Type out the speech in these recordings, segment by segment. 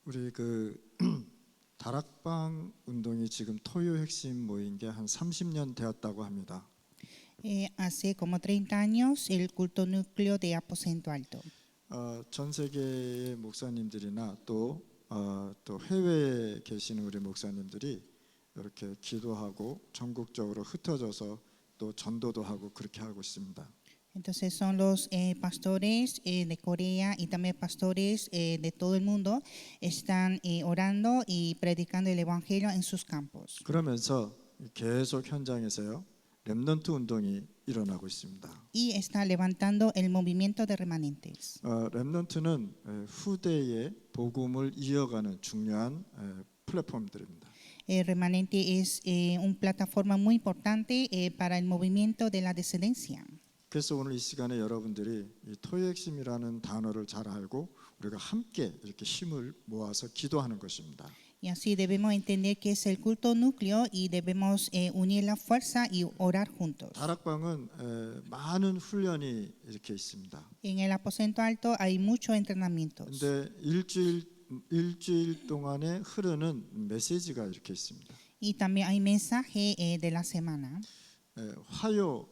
우리 다락방 운동이 지금 토요 핵심 모인 게 한 30년 되었다고 합니다. Hace como 30 años el culto núcleo de Aposento Alto. 전 세계의 목사님들이나 또 해외에 계시는 우리 목사님들이 이렇게 기도하고 전국적으로 흩어져서 또 전도도 하고 그렇게 하고 있습니다. Entonces son los pastores de Corea y también pastores de todo el mundo están orando y predicando el evangelio en sus campos. 그러면서 계속 현장에서요 렘넌트 운동이 일어나고 있습니다. Y está levantando el movimiento de remanentes. 렘넌트는 후대의 복음을 이어가는 중요한 플랫폼들입니다. El remanente es una plataforma muy importante para el movimiento de la descendencia. 그래서 오늘 이 시간에 여러분들이 이 토요 핵심이라는 단어를 잘 알고 우리가 함께 이렇게 힘을 모아서 기도하는 것입니다. Y así debemos entender que es el culto núcleo y debemos unir la fuerza y orar juntos. 다락방은 많은 훈련이 이렇게 있습니다. En el aposento alto hay muchos entrenamientos. 근데 일주일 동안에 흐르는 메시지가 이렇게 있습니다. Y también hay mensaje de la semana. 화요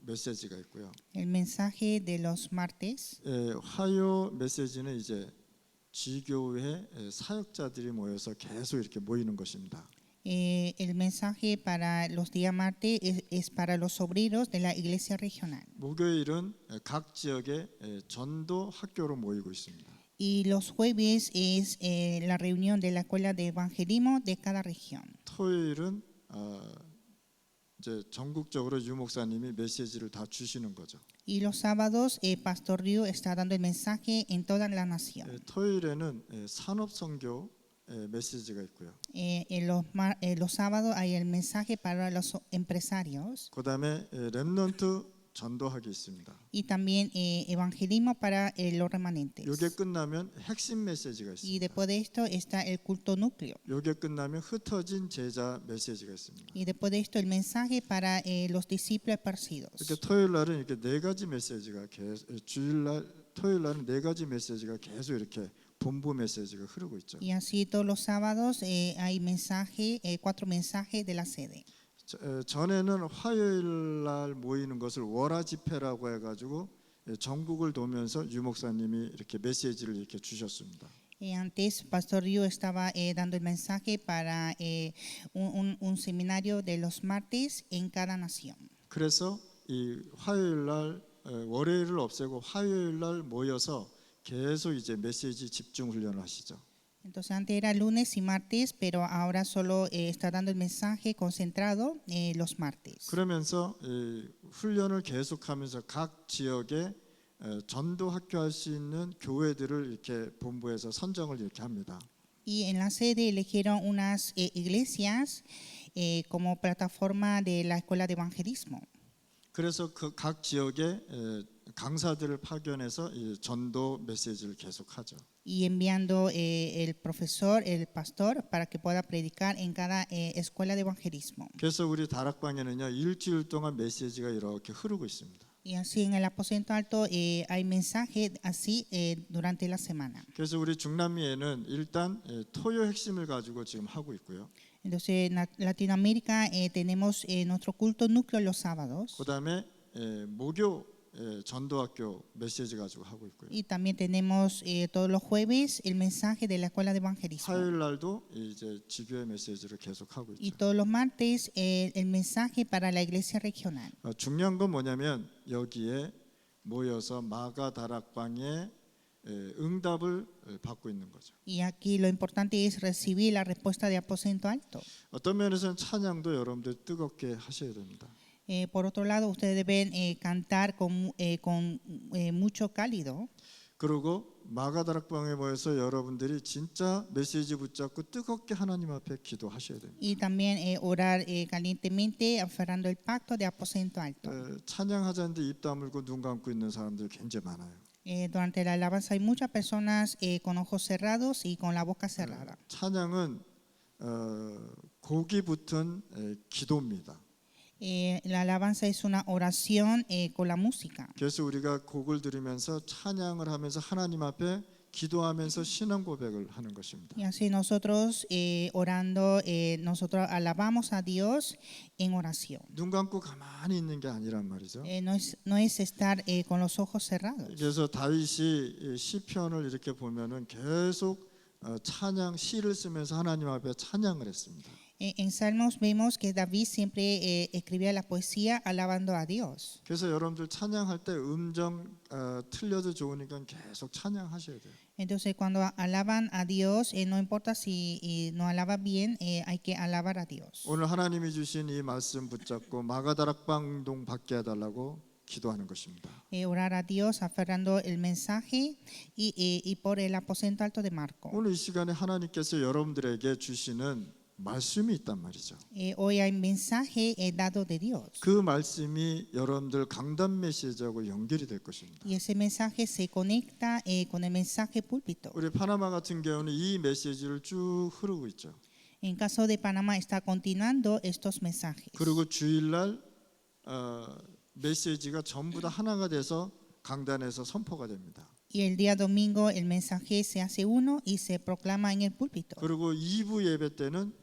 메시지가 있고요. El mensaje de los martes. 화요 메시지는 이제 지교회 사역자들이 모여서 계속 이렇게 모이는 것입니다. El mensaje para los días martes es para los obreros de la iglesia regional. 목요일은 각 지역의 전도 학교로 모이고 있습니다. Y los jueves es la reunión de la escuela de evangelismo de cada región. 토요일은 이제 전국적으로 유 목사님이 메시지를 다 주시는 거죠. Y los sábados Pastor Ryu está dando el mensaje en toda la nación. 토요일에는 산업 선교 메시지가 있고요. Los sábados hay el mensaje para los empresarios. 그다음에 렘넌트 전도학이 있습니다. Y también evangelismo para los remanentes. 이게 끝나면 핵심 메시지가 Y 있습니다. después de esto está el culto núcleo. 이게 끝나면 흩어진 제자 메시지가 있습니다. Y después de esto el mensaje para los discípulos esparcidos. 이렇게 토요일 날은 이렇게 네 가지 메시지가 토요일 날은 네 가지 메시지가 계속 이렇게 본부 메시지가 흐르고 있죠. Y así todos los sábados hay mensaje, 4 mensajes de la sede. 전에는 화요일 날 모이는 것을 월화 집회라고 해가지고 전국을 도면서 유 목사님이 이렇게 메시지를 이렇게 주셨습니다. Antes Pastor Ryu estaba dando el mensaje para un seminario de los martes en cada nación. 그래서 이 화요일 날 월요일을 없애고 화요일 날 모여서 계속 이제 메시지 집중 훈련을 하시죠. Entonces antes era lunes y martes, pero ahora solo está dando el mensaje concentrado los martes. 그러면서 훈련을 계속하면서 각 지역에 전도 학교 할 수 있는 교회들을 이렇게 본부에서 선정을 이렇게 합니다. Y en la sede eligieron unas iglesias como plataforma de la escuela de evangelismo. 그래서 그 각 지역에 강사들을 파견해서 이 전도 메시지를 계속하죠. Y enviando el profesor, el pastor, para que pueda predicar en cada escuela de evangelismo. 그래서 우리 다락방에는요 일주일 동안 메시지가 이렇게 흐르고 있습니다. Y así en el aposento alto hay mensaje así durante la semana. 그래서 우리 중남미에는 일단 토요 핵심을 가지고 지금 하고 있고요. Entonces en Latinoamérica tenemos nuestro culto núcleo los sábados. 그다음에 목요 전도학교 메시지 가지고 하고 있고요. Y también tenemos todos los jueves el mensaje de la escuela de evangelismo. 화요일 날도 이제 지교회 메시지를 계속 하고 Y 있죠. todos los martes el mensaje para la iglesia regional. 중요한 건 뭐냐면 여기에 모여서 마가 다락방의 응답을 받고 있는 거죠. Y aquí lo importante es recibir la respuesta de aposento alto. 어떤 면에서는 찬양도 여러분들 뜨겁게 하셔야 됩니다. Por otro lado, ustedes deben cantar con mucho cálido. 그리고 마가 다락방에 모여서 여러분들이 진짜 메시지 붙잡고 뜨겁게 하나님 앞에 기도하셔야 됩니다. Y también orar calientemente aferrando el pacto de aposento alto. 찬양하자는데 입 다물고 눈 감고 있는 사람들 굉장히 많아요. Durante la alabanza hay muchas personas con ojos cerrados y con la boca cerrada. 찬양은 곡이 붙은 기도입니다. La alabanza es una oración con la música. 그래서 우리가 곡을 들으면서 찬양을 하면서 하나님 앞에 기도하면서 신앙 고백을 하는 것입니다. Y así nosotros orando, nosotros alabamos a Dios en oración. 눈 감고 가만히 있는 게 아니란 말이죠. No es estar con los ojos cerrados. 그래서 다윗이 시편을 이렇게 보면은 계속 찬양 시를 쓰면서 하나님 앞에 찬양을 했습니다. En Salmos vemos que David siempre escribía la poesía alabando a Dios. 그래서 여러분들 찬양할 때 음정 틀려도 좋으니까 계속 찬양하셔야 돼요. Entonces cuando alaban a Dios, no importa si no alaba bien, hay que alabar a Dios. 오늘 하나님이 주신 이 말씀 붙잡고 마가다락방 운동 받게 해달라고 기도하는 것입니다. Orar a Dios aferrando el mensaje y por el aposento alto de Marco. 오늘 이 시간에 하나님께서 여러분들에게 주시는 말씀이 있단 말이죠. Hoy hay mensaje dado de Dios. 그 말씀이 여러분들 강단 메시지하고 연결이 될 것입니다. Y ese mensaje se conecta con el mensaje púlpito. 우리 파나마 같은 경우는 이 메시지를 쭉 흐르고 있죠. En caso de Panamá está continuando estos mensajes. 그리고 주일날 메시지가 전부 다 하나가 돼서 강단에서 선포가 됩니다. Y el día domingo el mensaje se hace uno y se proclama en el púlpito. 그리고 2부 예배 때는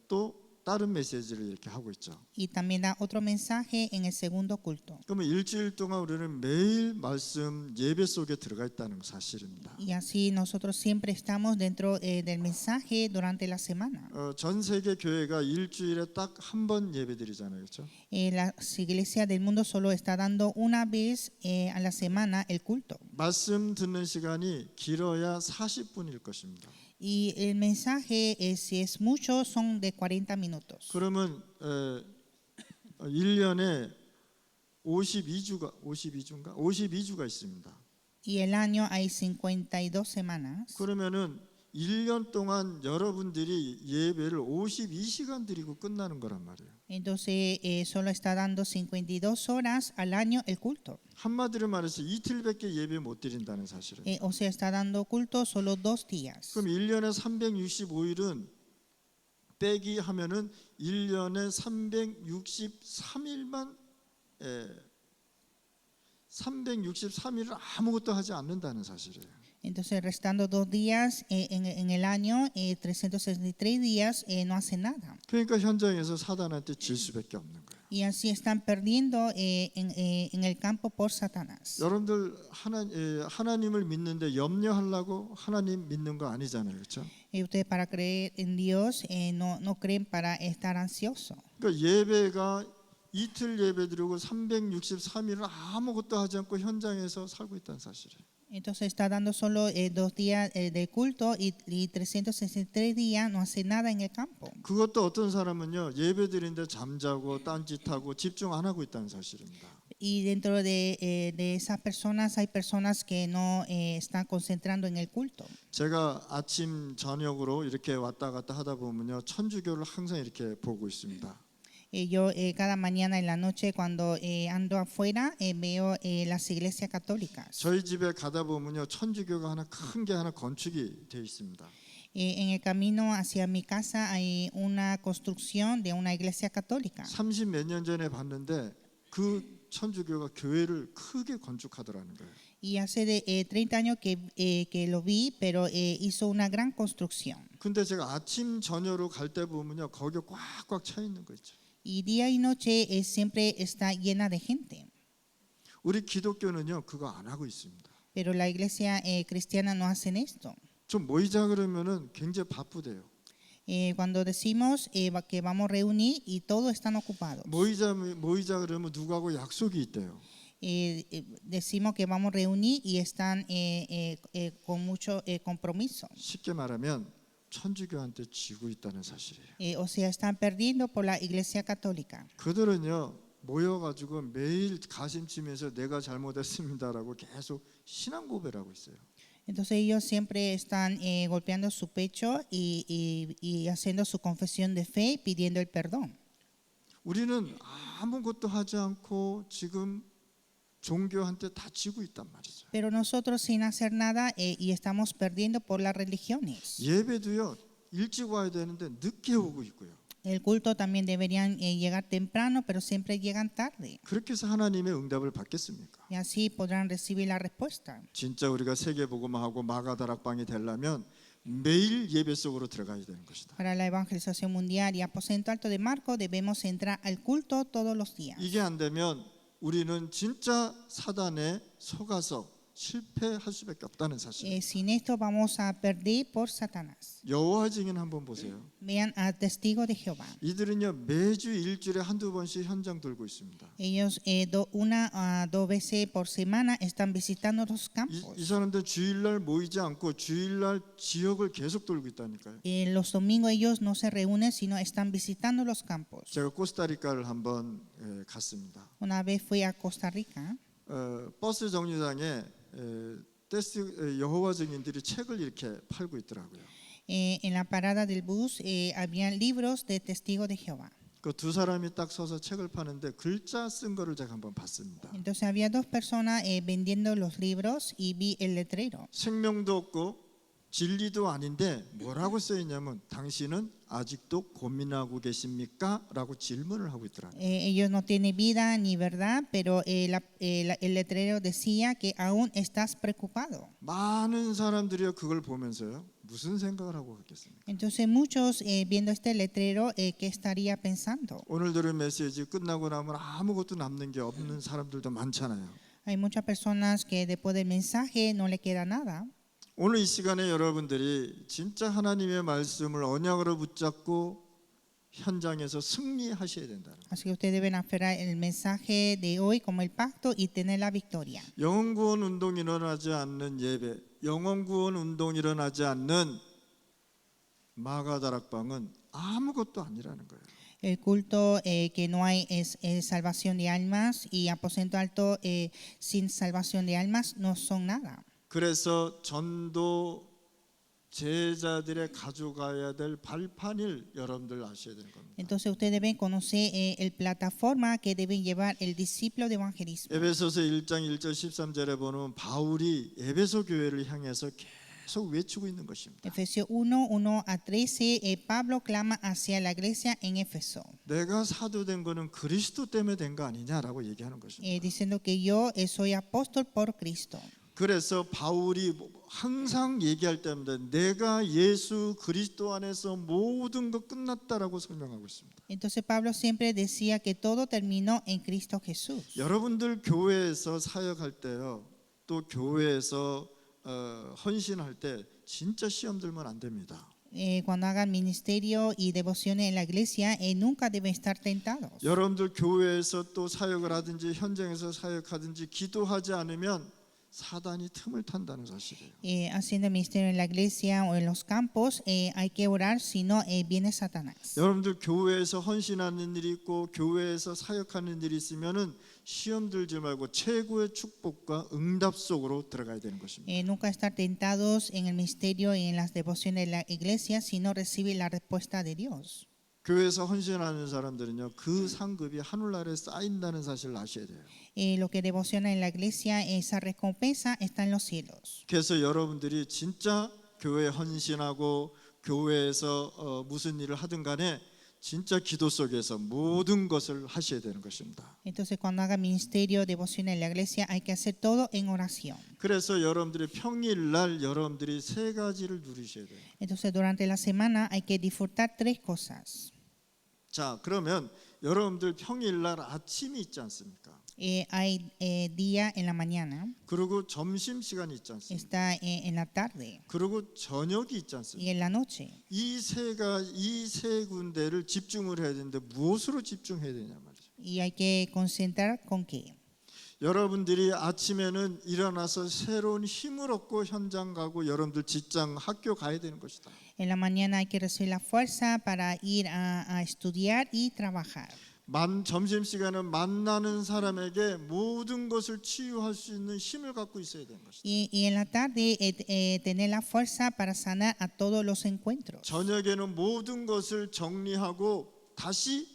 또 다른 메시지를 이렇게 하고 있죠. Y también da otro mensaje en el segundo culto. 그러면 일주일 동안 우리는 매일 말씀 예배 속에 들어가 있다는 사실입니다. Y así nosotros siempre estamos dentro del mensaje durante la semana. 전 세계 교회가 일주일에 딱 한 번 예배드리잖아요, 그렇죠? Las iglesias del mundo solo está dando una vez a la semana el culto. 말씀 듣는 시간이 길어야 40분일 것입니다. Y el mensaje, si es mucho, son de 40 minutos. 그러면 1년에 52주가 있습니다. Y el año hay 52 semanas. 그러면은 1년 동안 여러분들이 예배를 52시간 드리고 끝나는 거란 말이에요. Entonces, solo está dando 52 horas al año el culto. 한마디로 말해서 이틀밖에 예배 못 드린다는 사실은. O sea, está dando culto solo 2 días. 그럼 1년에 365일은 빼기 하면은 1년에 363일만 363일을 아무것도 하지 않는다는 사실이에요. Entonces, restando 2 días en el año, 363 días, no hace nada. 그러니까 현장에서 사단한테 질 수밖에 없는 거예요. Y así están perdiendo en el campo por Satanás. 여러분들 하나님을 믿는데 염려하려고 하나님 믿는 거 아니잖아요, 그렇죠? Y ustedes para creer en Dios no creen para estar ansioso. 그러니까 예배가 이틀 예배 드리고 363일을 아무것도 하지 않고 현장에서 살고 있다는 사실이에요. Entonces está dando solo 2 días del culto y 363 días no hace nada en el campo. 그것도 어떤 사람은요 예배 드리는데 잠자고 딴짓하고 집중 안 하고 있다는 사실입니다. Y dentro de esas personas hay personas que no están concentrando en el culto. 제가 아침 저녁으로 이렇게 왔다 갔다 하다 보면요 천주교를 항상 이렇게 보고 있습니다. Yo cada mañana en la noche cuando ando afuera veo las iglesias católicas. 저희 집에 가다 보면요 천주교가 하나 큰 게 하나 건축이 돼 있습니다. En el camino hacia mi casa hay una construcción de una iglesia católica. 30 몇 년 전에 봤는데 그 천주교가 교회를 크게 건축하더라는 거예요. Y hace de 30 años que lo vi, pero hizo una gran construcción. 근데 제가 아침 저녁으로 갈 때 보면요 거기 꽉꽉 차 있는 거 있죠. Y día y noche siempre está llena de gente. 우리 기독교는요 그거 안 하고 있습니다. Pero la iglesia cristiana no hacen esto. 좀 모이자 그러면은 굉장히 바쁘대요. Cuando decimos que vamos a reunir y todos están ocupados. 모이자 그러면 누구하고 약속이 있대요. Decimos que vamos a reunir y están con mucho compromiso. 쉽게 말하면 천주교한테 지고 있다는 사실이에요. O sea, están perdiendo por la iglesia católica. 그들은요 모여가지고 매일 가심치면서 내가 잘못했습니다라고 계속 신앙 고백하고 있어요. Entonces ellos siempre están golpeando su pecho y haciendo su confesión de fe, pidiendo el perdón. 우리는 아무것도 하지 않고 지금 종교한테 다치고 있단 말이죠. Pero nosotros sin hacer nada y estamos perdiendo por las religiones. 예배도요 일찍 와야 되는데 늦게 오고 있고요. El culto también deberían llegar temprano, pero siempre llegan tarde. 그렇게 해서 하나님의 응답을 받겠습니까? Y así podrán recibir la respuesta. 진짜 우리가 세계복음화하고 마가다락방이 되려면 매일 예배 속으로 들어가야 되는 것이다. Para la evangelización mundial y aposento alto de Marco debemos entrar al culto todos los días. 이게 안 되면 우리는 진짜 사단에 속아서 실패할 수밖에 없다는 사실. Sin esto vamos a perder por Satanás. 여호와 증인 한번 보세요. Vean a Testigo de Jehová. 이들은요 매주 일주일에 한두 번씩 현장 돌고 있습니다. Ellos una a dos veces por semana están visitando los 이 campos. 사람들 주일날 모이지 않고 주일날 지역을 계속 돌고 있다니까요. Los domingos ellos no se reúnen, sino están visitando los campos. 제가 코스타리카를 한번 갔습니다. Una vez fui a Costa Rica. 버스 정류장에 여호와 증인들이 책을 이렇게 팔고 있더라고요. En la parada del bus habían libros de Testigo de Jehová. 그 두 사람이 딱 서서 책을 파는데 글자 쓴 거를 제가 한번 봤습니다. Entonces había dos personas vendiendo los libros y vi el letrero. 생명도 없고 진리도 아닌데 뭐라고 써 있냐면 당신은 아직도 고민하고 계십니까? 라고 질문을 하고 있더라고요. Ellos no tienen vida ni verdad, pero el letrero decía que aún estás preocupado. 많은 사람들이 그걸 보면서요. 무슨 생각을 하고 있겠습니까? Entonces muchos viendo este letrero, ¿qué estaría pensando? 오늘 들은 메시지 끝나고 나면 아무것도 남는 게 없는 사람들도 많잖아요. Hay muchas personas que después del mensaje no le queda nada. 오늘 이 시간에 여러분들이 진짜 하나님의 말씀을 언약으로 붙잡고 현장에서 승리하셔야 된다. Así que ustedes deben aferrar el mensaje de hoy como el pacto y tener la victoria. 영혼 구원 운동이 일어나지 않는 예배, 영혼 구원 운동이 일어나지 않는 마가다락방은 아무것도 아니라는 거예요. El culto que no hay es salvación de almas y aposento alto sin salvación de almas no son nada. 그래서 전도 제자들의 가져가야 될 발판을 여러분들 아셔야 되는 겁니다. Entonces ustedes deben conocer el plataforma que deben llevar el discípulo de evangelismo. 에베소서 1장 1절 13절에 보면 바울이 에베소 교회를 향해서 계속 외치고 있는 것입니다. Efesios 1, 1 a 13, Pablo clama hacia la iglesia en Éfeso, 내가 사도된 거는 그리스도 때문에 된 거 아니냐라고 얘기하는 것입니다. diciendo que yo soy apóstol por Cristo. 그래서 바울이 항상 얘기할 때마다 내가 예수 그리스도 안에서 모든 것 끝났다라고 설명하고 있습니다. Entonces Pablo siempre decía que todo terminó en Cristo Jesús. 여러분들 교회에서 사역할 때요, 또 교회에서 헌신할 때 진짜 시험 들면 안 됩니다. Cuando hagan ministerio y devociones en la iglesia, nunca deben estar tentados. 여러분들 교회에서 또 사역을 하든지 현장에서 사역하든지 기도하지 않으면 사단이 틈을 탄다는 사실이에요. Haciendo ministerio en la iglesia o en los campos, hay que orar, si no viene Satanás. 여러분들 교회에서 헌신하는 일이 있고 교회에서 사역하는 일이 있으면은 시험 들지 말고 최고의 축복과 응답 속으로 들어가야 되는 것입니다. Nunca estar tentados en el ministerio y en las devociones de la iglesia, sino recibir la respuesta de Dios. 교회에서 헌신하는 사람들은요, 그 상급이 하늘나라에 쌓인다는 사실을 아셔야 돼요. Lo que devociona en la iglesia, esa recompensa está en los cielos. 그래서 여러분들이 진짜 교회에 헌신하고 교회에서 무슨 일을 하든 간에 진짜 기도 속에서 모든 것을 하셔야 되는 것입니다. Entonces, cuando haga ministerio, devoción en la iglesia, hay que hacer todo en oración. 그래서 여러분들이 평일날 여러분들이 세 가지를 누리셔야 돼요. Entonces, durante la semana hay que disfrutar tres cosas. 자, 그러면 여러분들 평일날 아침이 있지 않습니까? Hay día en la mañana, 그리고 점심 시간이 있지 않습니까? está en la tarde 그리고 저녁이 있지 않습니까? y en la noche. 이 세 군데를 집중을 해야 되는데 무엇으로 집중해야 되냐 말이죠. Y hay que concentrar con qué. 여러분들이 아침에는 일어나서 새로운 힘을 얻고 현장 가고 여러분들 직장 학교 가야 되는 것이다. En la mañana hay que recibir la fuerza para ir a estudiar y trabajar. 점심시간은 만나는 사람에게 모든 것을 치유할 수 있는 힘을 갖고 있어야 되는 것이다. Y en la tarde tener la fuerza para sanar a todos los encuentros. 저녁에는 모든 것을 정리하고 다시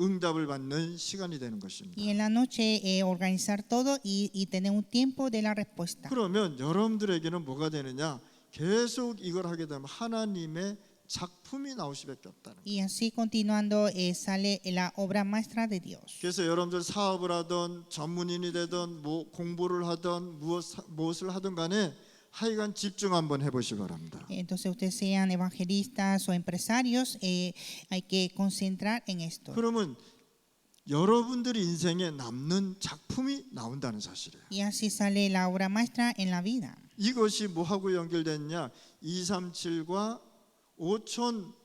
응답을 받는 시간이 되는 것입니다. Y en la noche organizar todo y tener un tiempo de la respuesta. 그러면 여러분들에게는 뭐가 되느냐? 계속 이걸 하게 되면 하나님의 작품이 나올 수밖에 없다는 거예요. Y así continuando sale la obra maestra de Dios. 그래서 여러분들 사업을 하든 전문인이 되든 공부를 하든 무엇을 하든 간에 하여간 집중 한번 해보시기 바랍니다. Entonces ustedes sean evangelistas o empresarios, hay que concentrar en esto. 그러면 여러분들의 인생에 남는 작품이 나온다는 사실이에요. Y así sale la obra maestra en la vida. 이것이 뭐하고 연결됐냐? 237과 5천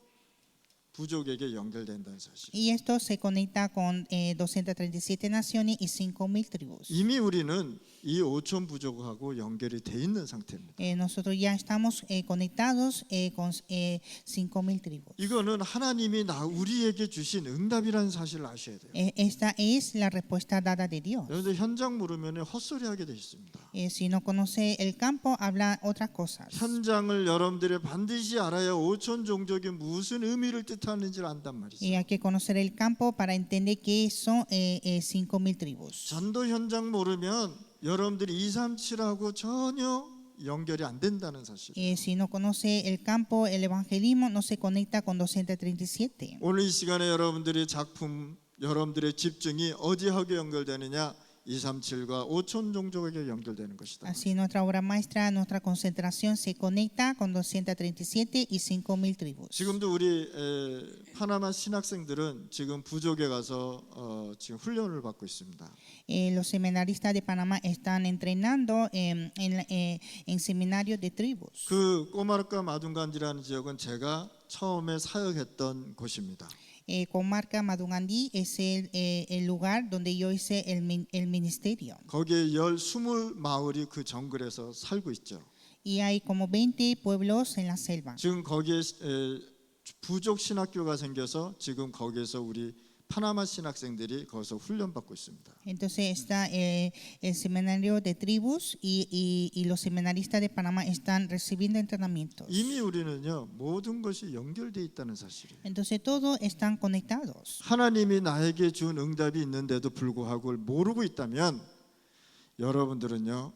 부족에게 연결된다는 사실. Y esto se conecta con 237 naciones y 5,000 tribus. 이미 우리는 이 5천 부족하고 연결이 돼 있는 상태입니다. Nosotros ya estamos conectados con 5,000 tribus. 이거는 하나님이 우리에게 주신 응답이라는 사실을 아셔야 돼요. Esta es la respuesta dada de Dios. 여러분들 현장 모르면 헛소리하게 돼 있습니다. Si no conoce el campo, habla otras cosas. 현장을 여러분들이 반드시 알아야 5천 종족이 무슨 의미를 뜻하는지를 안단 말이죠. Y hay que conocer el campo para entender qué son 5,000 tribus. 전도 현장 모르면 여러분들이 237하고 전혀 연결이 안 된다는 사실. Si no conoce el campo, el evangelismo no se conecta con 237. 오늘 이 시간에 여러분들의 작품, 여러분들의 집중이 어디하고 연결되느냐? 237과 5천 종족에게 연결되는 것이다. Así nuestra obra maestra, nuestra concentración se conecta con 237 y 5,000 tribus. 지금도 우리 파나마 신학생들은 지금 부족에 가서 지금 훈련을 받고 있습니다. Los seminaristas de Panamá están entrenando en seminarios de tribus. 그 꼬마르카 마둥간디라는 지역은 제가 처음에 사역했던 곳입니다. Comarca Madungandí es el lugar donde yo hice el ministerio. 거기에 20 마을이 그 정글에서 살고 있죠. Y hay como 20 pueblos en la selva. 지금 거기에 부족 신학교가 생겨서 지금 거기에서 우리 파나마 신학생들이 거기서 훈련받고 있습니다. Entonces está el seminario de tribus y los seminaristas de Panamá están recibiendo entrenamientos. 이미 우리는요 모든 것이 연결돼 있다는 사실이에요. Entonces todos están conectados. 하나님이 나에게 준 응답이 있는데도 불구하고 모르고 있다면 여러분들은요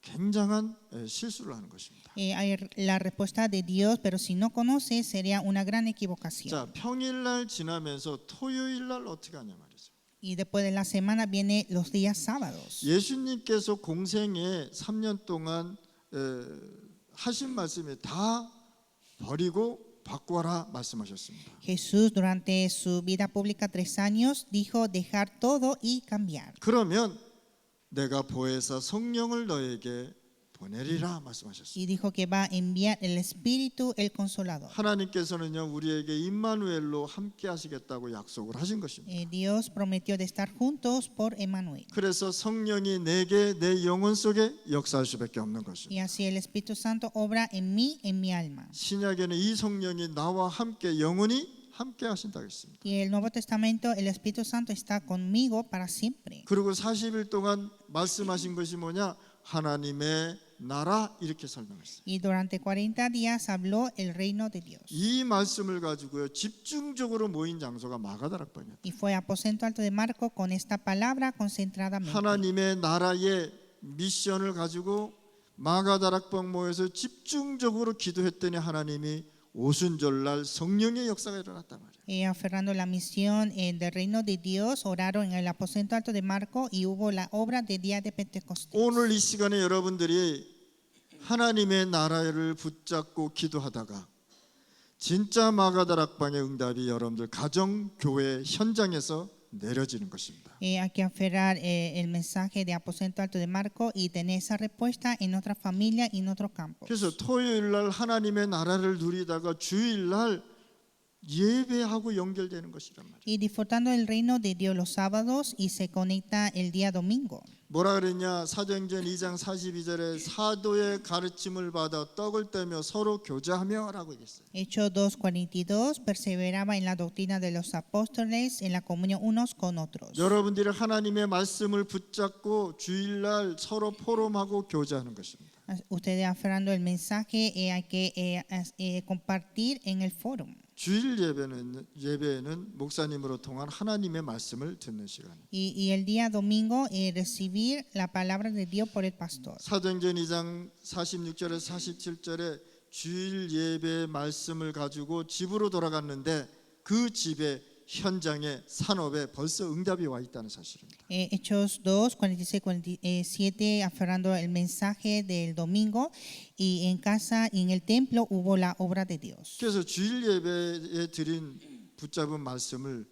굉장한 실수를 하는 것입니다. Hay la respuesta de Dios, pero si no conoce sería una gran equivocación. 자, 평일날 지나면서 토요일날 어떻게 하냐 말이죠. Y después de la semana vienen los días sábados. 예수님께서 공생에 3년 동안 하신 말씀이 다 버리고 바꾸어라 말씀하셨습니다. Jesús durante su vida pública 3 años dijo dejar todo y cambiar. 그러면 내가 보혜사 성령을 너에게 보내리라 말씀하셨습니다. Y dijo que va a enviar el Espíritu, el Consolador. 하나님께서는요 우리에게 임마누엘로 함께 하시겠다고 약속을 하신 것입니다. Dios prometió de estar juntos por Emmanuel. 그래서 성령이 내게 내 영혼 속에 역사할 수밖에 없는 것입니다. Y así el Espíritu Santo obra en mí, en mi alma. 신약에는 이 성령이 나와 함께 영원히 함께 하신다고 했습니다. Y el Nuevo Testamento, el Espíritu Santo está conmigo para siempre. 그리고 40일 동안 말씀하신 것이 뭐냐? 하나님의 나라 이렇게 설명했어요. Y durante 40 días habló el reino de Dios. 이 말씀을 가지고요 집중적으로 모인 장소가 마가다락방이었다. Y fue aposento alto de Marco con esta palabra concentradamente. 하나님의 나라의 미션을 가지고 마가다락방 모여서 집중적으로 기도했더니 하나님이 오순절날 성령의 역사가 일어났단 말이에요. Aferrando la misión del reino de Dios, oraron en el aposento alto de Marco y hubo la obra de día de Pentecostés. 오늘 이 시간에 여러분들이 하나님의 나라를 붙잡고 기도하다가 진짜 마가다락방의 응답이 여러분들 가정, 교회 현장에서 내려지는 것입니다. Hay que aferrar el mensaje de aposento alto de Marco y tener esa respuesta en nuestra familia y en otros campos. 그래서 토요일날 하나님의 나라를 누리다가 주일날 예배하고 연결되는 것이란 말이에요. Y disfrutando el reino de Dios los sábados y se conecta el día domingo. 뭐라 그랬냐? 사도행전 2장 42절에 사도의 가르침을 받아 떡을 떼며 서로 교제하며라고 얘기했어요. Hechos 2:42 perseveraba en la doctrina de los apóstoles en la comunión unos con otros. 여러분들이 하나님의 말씀을 붙잡고 주일날 서로 포럼하고 교제하는 것입니다. Ustedes aferrando el mensaje hay que compartir en el foro. 주일 예배는 목사님으로 통한 하나님의 말씀을 듣는 시간이에요. Y el día domingo recibir la palabra de Dios por el pastor. 사도행전 2장 46절에 47절에 주일 예배 말씀을 가지고 집으로 돌아갔는데 그 집에 현장에 산업에 벌써 응답이 와 있다는 사실입니다. Hechos 2, 46, 47, aferrando el mensaje del domingo, y en casa y en el templo hubo la obra de Dios. 그래서 주일 예배에 드린 붙잡은 말씀을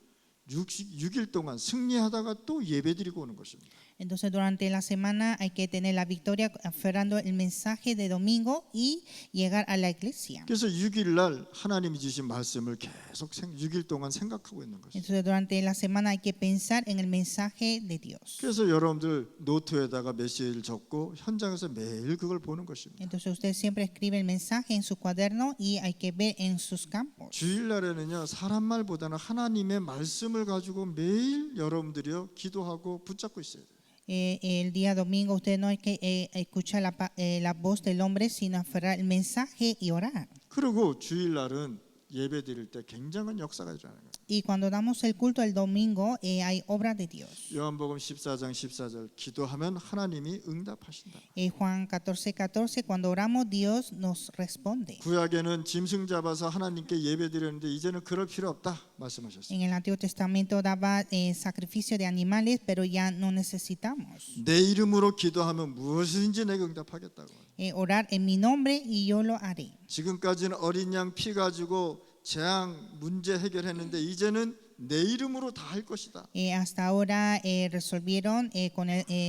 6일 동안 승리하다가 또 예배드리고 오는 것입니다. Entonces durante la semana hay que tener la victoria aferrando el mensaje de domingo y llegar a la iglesia. 그래서 6일 날 하나님이 주신 말씀을 계속 6일 동안 생각하고 있는 것입니다. Entonces durante la semana hay que pensar en el mensaje de Dios. 그래서 여러분들 노트에다가 메시지를 적고 현장에서 매일 그걸 보는 것입니다. Entonces usted siempre escribe el mensaje en su cuaderno y hay que ver en sus campos. 주일 날에는요 사람 말보다는 하나님의 말씀을 가지고 매일 여러분들이요 기도하고 붙잡고 있어야 돼요. El día domingo usted no hay que escuchar la voz del hombre, sino aferrar el mensaje y orar. 그리고 주일 날은 예배 드릴 때 굉장한 역사가 일어나는 거예요. Y cuando damos el culto el domingo, hay obra de Dios. 요한복음 14장 14절 기도하면 하나님이 응답하신다. Juan 14, 14, cuando oramos Dios nos responde. 구약에는 짐승 잡아서 하나님께 예배 드렸는데 이제는 그럴 필요 없다 말씀하셨어요. En el Antiguo Testamento daba sacrificio de animales, pero ya no necesitamos. 내 이름으로 기도하면 무엇이든지 내가 응답하겠다고. Orar en mi nombre y yo lo haré. 지금까지는 어린 양 피 가지고 재앙 문제 해결했는데 이제는 내 이름으로 다 할 것이다. Hasta ahora resolvieron con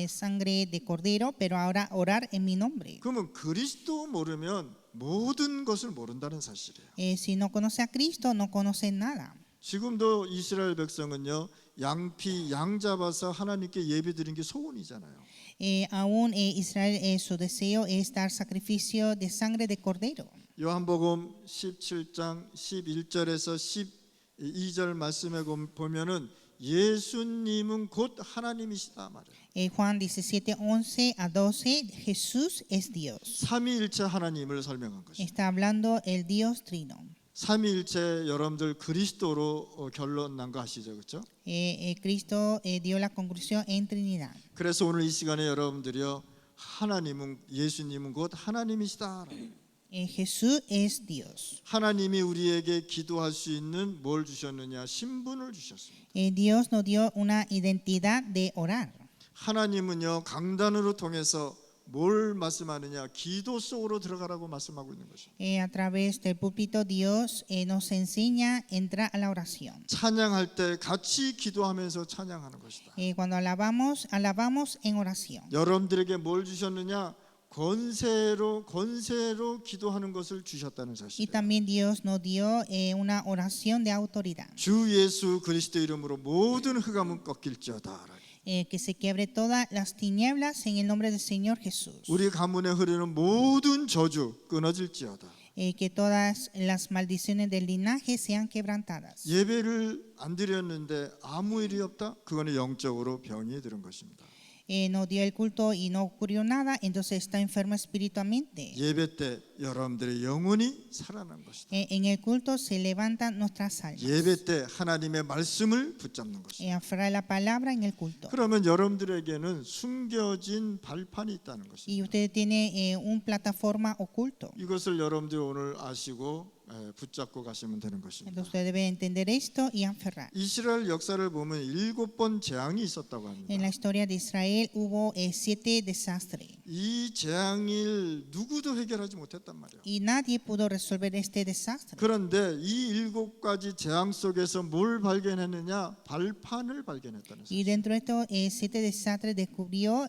sangre de cordero, pero ahora orar en mi nombre. 그러면 그리스도 모르면 모든 것을 모른다는 사실이에요. Si no conoce a Cristo, no conoce nada. 지금도 이스라엘 백성은요 양피 양 잡아서 하나님께 예배드린 게 소원이잖아요. Aún Israel su deseo es dar sacrificio de sangre de cordero. 요한복음 17장 11절에서 12절 말씀에 보면은 예수님은 곧 하나님이시다 말이에요. Juan 17, 11 a 12, Jesús es Dios. 삼위일체 하나님을 설명한 것이죠. Está hablando el Dios Trino. 삼위일체 여러분들 그리스도로 결론 난 거 아시죠, 그렇죠? Cristo dio la conclusión en Trinidad. 그래서 오늘 이 시간에 여러분들이요 하나님은 예수님은 곧 하나님이시다. Jesús es Dios. 하나님이 우리에게 기도할 수 있는 뭘 주셨느냐? 신분을 주셨습니다. Dios nos dio una identidad de orar. 하나님은요 강단으로 통해서 뭘 말씀하느냐? 기도 속으로 들어가라고 말씀하고 있는 것입니다. A través del púlpito Dios nos enseña a entrar a la oración. 찬양할 때 같이 기도하면서 찬양하는 것이다. Cuando alabamos en oración. 여러분들에게 뭘 주셨느냐? 권세로 기도하는 것을 주셨다는 Y 사실이에요. también Dios nos dio una oración de autoridad. 주 예수 그리스도 이름으로 모든 흑암은 꺾일지어다. Que se quiebre todas las tinieblas en el nombre del Señor Jesús. 우리 가문에 흐르는 모든 저주 끊어질지어다. Que todas las maldiciones del linaje sean quebrantadas. 예배를 안 드렸는데 아무 일이 없다. 그거는 영적으로 병이 들은 것입니다. No dio el culto y no ocurrió nada, entonces está enfermo espiritualmente. 예배 때 여러분들의 영혼이 살아난 것이다. En el culto se levantan nuestras almas. 예배 때 하나님의 말씀을 붙잡는 것이다. Aferrar la palabra en el culto. 그러면 여러분들에게는 숨겨진 발판이 있다는 것입니다. Y usted tiene un plataforma oculto. 이것을 여러분들이 오늘 아시고 붙잡고 가시면 되는 것입니다. Entonces usted debe entender esto y aferrar. 이스라엘 역사를 보면 7번 재앙이 있었다고 합니다. En la historia de Israel hubo 7 desastres. 이 재앙을 누구도 해결하지 못했단 말이에요. Y nadie pudo resolver este desastre. 그런데 이 7가지 재앙 속에서 뭘 발견했느냐? 발판을 발견했다는 Y 사실. dentro de estos 7 desastres descubrió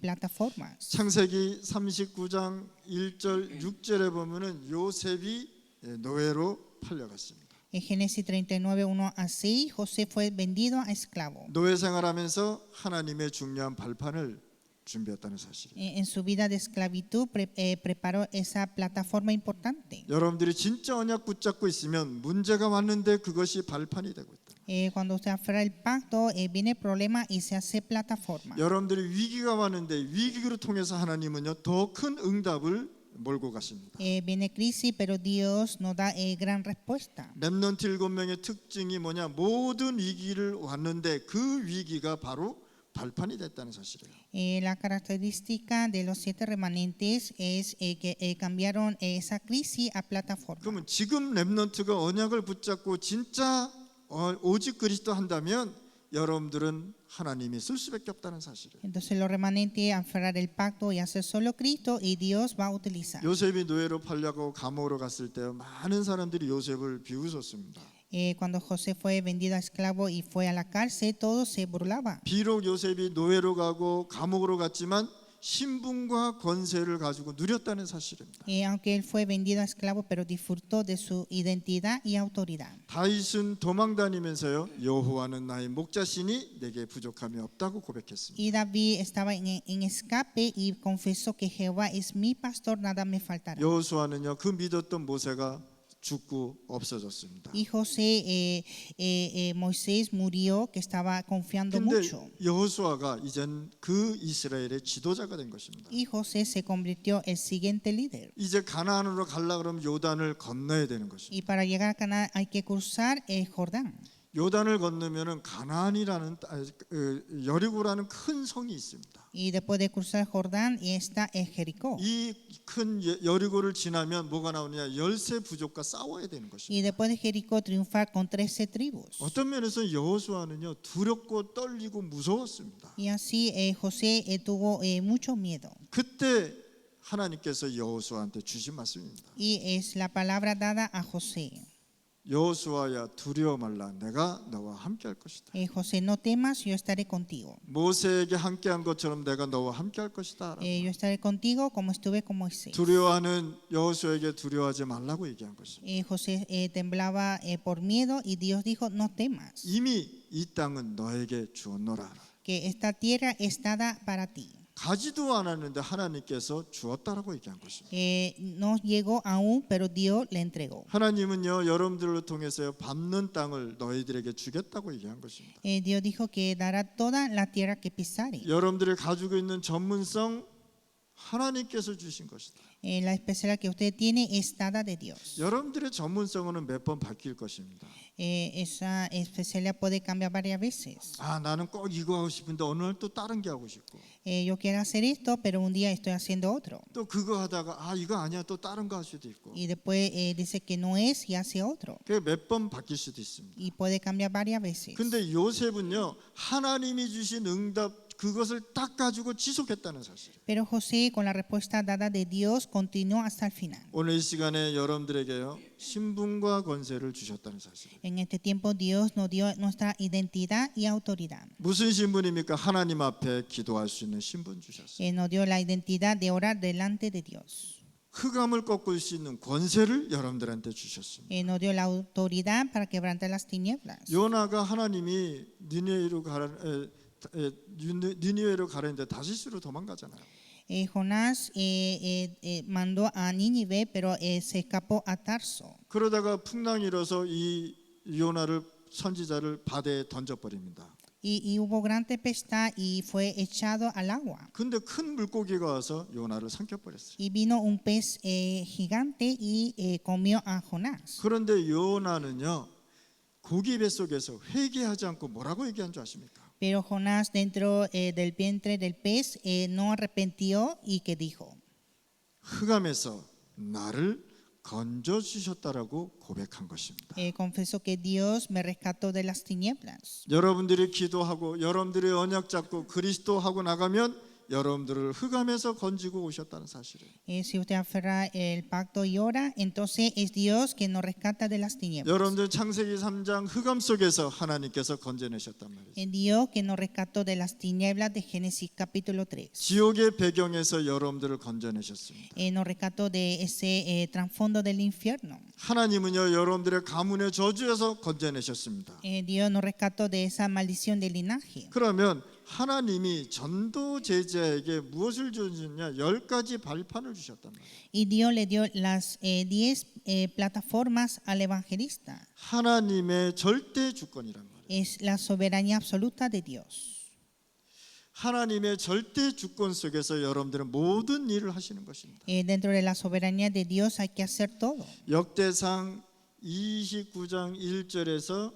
plataformas. 창세기 39장 1절 6절에 보면은 요셉이 노예로 팔려갔습니다. En Génesis 39, 1 a 6, José fue vendido a esclavo. 노예 생활하면서 하나님의 중요한 발판을 준비했다는 사실이에요. En su vida de esclavitud preparó esa plataforma importante. 여러분들이 진짜 언약 붙잡고 있으면 문제가 왔는데 그것이 발판이 되고 있다. Cuando usted aferra el pacto, viene el problema y se hace plataforma. 여러분들이 위기가 왔는데 위기를 통해서 하나님은요 더 큰 응답을 몰고 가십니다. Viene crisis, pero Dios nos da gran respuesta. 렘넌트 7명의 특징이 뭐냐? 모든 위기를 왔는데 그 위기가 바로 발판이 됐다는 사실이에요. La característica de los 7 remanentes es que cambiaron esa crisis a plataforma. 그러면 지금 렘넌트가 언약을 붙잡고 진짜 오직 그리스도 한다면 여러분들은 하나님이 쓸 수밖에 없다는 사실이에요. Entonces los remanentes aferrar el pacto y hacer solo Cristo y Dios va a utilizar. 요셉이 노예로 팔려고 감옥으로 갔을 때 많은 사람들이 요셉을 비웃었습니다. Cuando José fue vendido a esclavo y fue a la cárcel, todos se burlaban. 비록 요셉이 노예로 가고 감옥으로 갔지만 신분과 권세를 가지고 누렸다는 사실입니다. Aunque él fue vendido a esclavo, pero disfrutó de su identidad y autoridad. 다윗은 도망다니면서요, 여호와는 나의 목자시니 내게 부족함이 없다고 고백했습니다. Y David estaba en escape y confesó que Jehová es mi pastor, nada me faltará. 여호수아는요, 그 믿었던 모세가 죽고 없어졌습니다. Y José, Moisés murió, que estaba confiando 근데 mucho. 여호수아가 이젠 그 이스라엘의 지도자가 된 것입니다. Y José se convirtió en el siguiente líder. 이제 가나안으로 가려고 그러면 요단을 건너야 되는 것입니다. Y para llegar a Canaán hay que cruzar el Jordán. 요단을 건너면은 가나안이라는 여리고라는 큰 성이 있습니다. Y después de cruzar el Jordán está el Jericó. 이 큰 여리고를 지나면 뭐가 나오느냐? 13 부족과 싸워야 되는 것입니다. Y después de Jericó triunfar con 13 tribus. 어떤 면에서 여호수아는요, 두렵고 떨리고 무서웠습니다. Y así José tuvo mucho miedo. 그때 하나님께서 여호수아한테 주신 말씀입니다. Y es la palabra dada a José. 여호수아야 두려워 말라 내가 너와 함께 할 것이다. José, no temas, yo estaré contigo. 모세에게 함께 한 것처럼 내가 너와 함께 할 것이다. Yo estaré contigo como estuve con Moisés. 두려워하는 여호수아에게 두려워하지 말라고 얘기한 것입니다. José temblaba por miedo y Dios dijo, no temas, 이미 이 땅은 너에게 주었노라. que esta tierra es dada para ti. 가지도 않았는데 하나님께서 주었다라고 얘기한 것입니다. No llegó aún, pero Dios le entregó. 하나님은요, 여러분들을 통해서 밟는 땅을 너희들에게 주겠다고 얘기한 것입니다. Dios dijo que dará toda la tierra que pisare. 여러분들이 가지고 있는 전문성 하나님께서 주신 것이다. La especialidad que usted tiene es dada de Dios. 여러분들의 전문성은 몇 번 바뀔 것입니다. Esa especialidad puede cambiar varias veces. 아, 나는 꼭 이거 하고 싶은데 어느 날 또 다른 게 하고 싶고, Yo quiero hacer esto, pero un día estoy haciendo otro. 또 그거 하다가 아, 이거 아니야, 또 다른 거 할 수도 있고, Y después dice que no es y hace otro. 그게 몇 번 바뀔 수도 있습니다. Y puede cambiar varias veces. 근데 요셉은요, 하나님이 주신 응답 그것을 딱 가지고 지속했다는 사실. Pero José, con la respuesta dada de Dios, continuó hasta el final. 오늘 이 시간에 여러분들에게요, 신분과 권세를 주셨다는 사실. En este tiempo Dios nos dio nuestra identidad y autoridad. 무슨 신분입니까? 하나님 앞에 기도할 수 있는 신분 주셨어요. Nos dio la identidad de orar delante de Dios. 흑암을 꺾을 수 있는 권세를 여러분들한테 주셨습니다. Nos dio la autoridad para quebrantar las tinieblas. 요나가 하나님이 니느웨로 가려는데 다시스로 도망가잖아요. Jonás mandó a Nínive, pero se escapó a Tarso. 그러다가 풍랑이 일어서 이 요나를 선지자를 바다에 던져버립니다. Y hubo gran tempestad y fue echado al agua. 근데 큰 물고기가 와서 요나를 삼켜버렸어요. Y vino un pez gigante y comió a Jonás. 그런데 요나는요, 고기 뱃속에서 회개하지 않고 뭐라고 얘기한 줄 아십니까? Pero Jonás dentro del vientre del pez no arrepintió y que dijo, 흑암에서 나를 건져 주셨다라고 고백한 것입니다. confesó que Dios me rescató de las tinieblas. 여러분들이 기도하고 여러분들이 언약 잡고 그리스도 하고 나가면 여러분들을 흑암에서 건지고 오셨다는 사실이에요. Si usted aferra el pacto y ora, entonces es Dios que nos rescata de las tinieblas. 여러분들 창세기 3장 흑암 속에서 하나님께서 건져내셨단 말이죠. Es Dios que nos rescató de las tinieblas de Génesis capítulo 3. 지옥의 배경에서 여러분들을 건져내셨습니다. Nos rescató de ese trasfondo del infierno. 하나님은요, 여러분들의 가문의 저주에서 건져내셨습니다. Dios nos rescató de esa maldición del linaje. 그러면 하나님이 전도 제자에게 무엇을 주셨냐? 10가지 발판을 주셨단 말이에요. Y Dios le dio las 10 plataformas al evangelista. 하나님의 절대 주권이란 말이에요. Es la soberanía absoluta de Dios. 하나님의 절대 주권 속에서 여러분들은 모든 일을 하시는 것입니다. Dentro de la soberanía de Dios hay que hacer todo. 역대상 29장 1절에서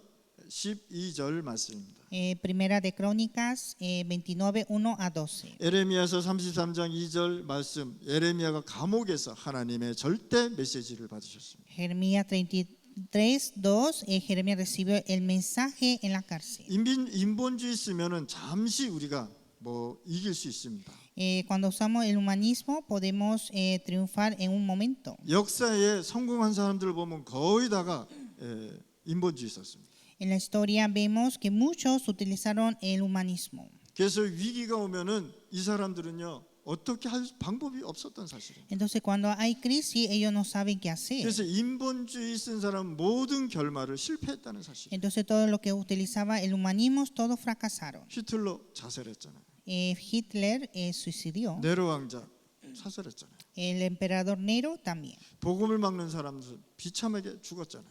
12절 말씀입니다. Primera de Crónicas 29, 1 a 12. 에레미야서 33장 2절 말씀. 에레미야가 감옥에서 하나님의 절대 메시지를 받으셨습니다. Jeremías 33, 2. Jeremías recibió el mensaje en la cárcel. 인본주의 쓰면은 잠시 우리가 뭐 이길 수 있습니다. Cuando usamos el humanismo podemos triunfar en un momento. 역사에 성공한 사람들을 보면 거의 다가 인본주의 썼습니다. En la historia vemos que muchos utilizaron el humanismo. 그래서 위기가 오면은 이 사람들은요 어떻게 할 방법이 없었던 사실입니다. Entonces cuando hay crisis ellos no saben qué hacer. 그래서 인본주의 쓴 사람 모든 결말을 실패했다는 사실. Entonces todo lo que utilizaba el humanismo todos fracasaron. 히틀러 자살했잖아요. Hitler suicidió. 네로 왕자 사살했잖아요. El emperador Nero también. 복음을 막는 사람들 비참하게 죽었잖아요.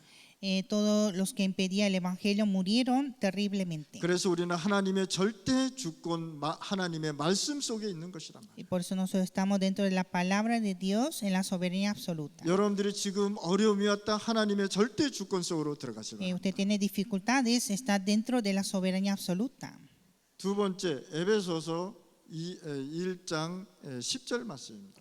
Todos los que impedían el evangelio murieron terriblemente. 그래서 우리는 하나님의 절대 주권, 하나님의 말씀 속에 있는 것이란 말이에요. Y por eso nosotros estamos dentro de la palabra de Dios en la soberanía absoluta. 여러분들이 지금 어려움이 왔다 하나님의 절대 주권 속으로 들어가시라. Usted tiene dificultades, está dentro de la soberanía absoluta. 두 번째 에베소서 1장 10절 말씀입니다.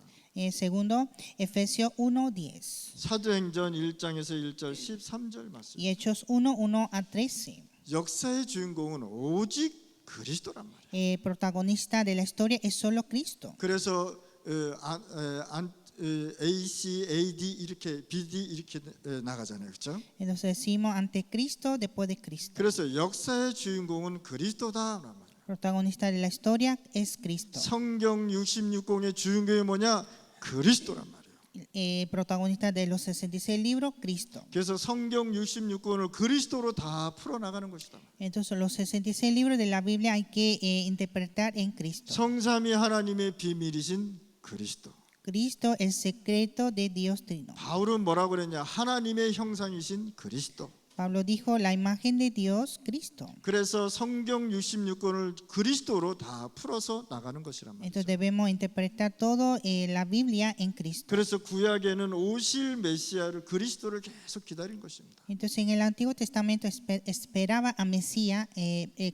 Segundo, Efesios 1:10 사도행전 1장에서 1절 13절 말씀. y Hechos 1:1 a 13. 역사의 주인공은 오직 그리스도란 말이에요. Protagonista de la historia es solo Cristo. 그래서 AC, AD 이렇게 BD 이렇게 나가잖아요, 그렇죠? Entonces decimos ante Cristo, después de Cristo. 그래서 역사의 주인공은 그리스도다란 말이에요. Protagonista de la historia es Cristo. 성경 66권의 주인공이 뭐냐? 그리스도란 말이에요. Protagonista de los 66 libros, Cristo. 그래서 성경 66권을 그리스도로 다 풀어나가는 것이다. Entonces los 66 libros de la Biblia hay que interpretar en Cristo. 성삼위 하나님의 비밀이신 그리스도. Cristo, el secreto de Dios Trino. 바울은 뭐라고 그랬냐? 하나님의 형상이신 그리스도. Pablo dijo la imagen de Dios, Cristo. 그래서 성경 66권을 그리스도로 다 풀어서 나가는 것이란 말이죠. Entonces debemos interpretar todo la Biblia en Cristo. 그래서 구약에는 오실 메시아를 그리스도를 계속 기다린 것입니다. Entonces en el Antiguo Testamento esperaba a Mesías,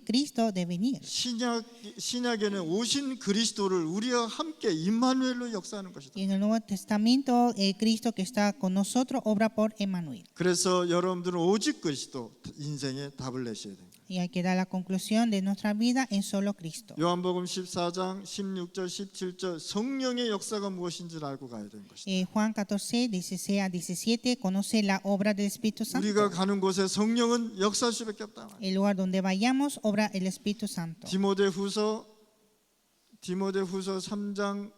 Cristo de venir. 신약에는 오신 그리스도를 우리와 함께 임마누엘로 역사하는 것이다. Y en el Nuevo Testamento, Cristo que está con nosotros obra por Emmanuel. 그래서 여러분들은 오직 그리스도 인생에 답을 내셔야 됩니다. Y hay que dar la conclusión de nuestra vida en solo Cristo. 요한복음 14장 16절 17절 성령의 역사가 무엇인지를 알고 가야 되는 것이다. Juan 14, 16 a 17 conoce la obra del Espíritu Santo. 우리가 가는 곳에 성령은 역사할 수밖에 없다. El lugar donde vayamos obra el Espíritu Santo. 디모데후서 3장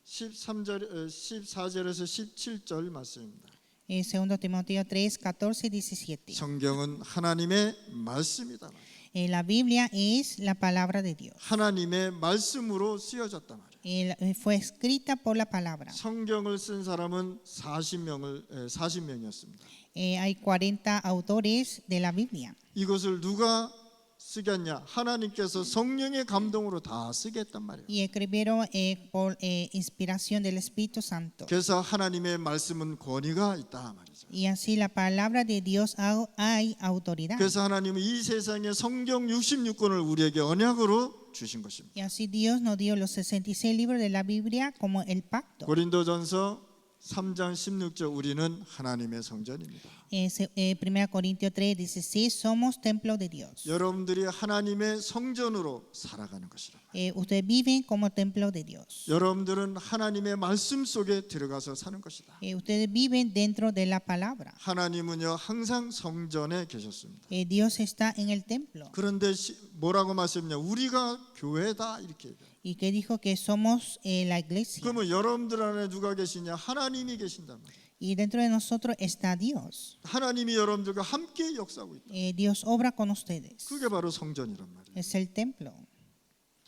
14절에서 17절 말씀입니다. Segundo Timoteo 3, 14, 17. 성경은 하나님의 말씀이다. La Biblia es la palabra de Dios. 하나님의 말씀으로 쓰여졌단 말이에요. Fue escrita por la palabra. 성경을 쓴 사람은 40명이었습니다. Hay 40 autores de la Biblia. 이것을 누가 쓰겠냐? 하나님께서 성령의 감동으로 다 쓰게 했단 말이에요. Y escribieron por inspiración del Espíritu Santo. 그래서 하나님의 말씀은 권위가 있다 말이죠. Y así la palabra de Dios hay autoridad. 그래서 하나님은 이 세상에 성경 66권을 우리에게 언약으로 주신 것입니다. Y así Dios nos dio los 66 libros de la Biblia como el pacto. 고린도전서 3장 16절 우리는 하나님의 성전입니다. 1 Corintios 3, 16 somos templo de Dios. 여러분들이 하나님의 성전으로 살아가는 것이라. Ustedes viven como templo de Dios. 여러분들은 하나님의 말씀 속에 들어가서 사는 것이다. Ustedes viven dentro de la palabra. 하나님은요 항상 성전에 계셨습니다. Dios está en el templo. 그런데 뭐라고 말씀했냐? 우리가 교회다 이렇게 얘기해요. Y que dijo que somos la iglesia. 그러면 여러분들 안에 누가 계시냐? 하나님이 계신단 말이에요. Y dentro de nosotros está Dios. 하나님이 여러분들과 함께 역사하고 있다. Dios obra con ustedes. 그게 바로 성전이란 말이에요. Es el templo.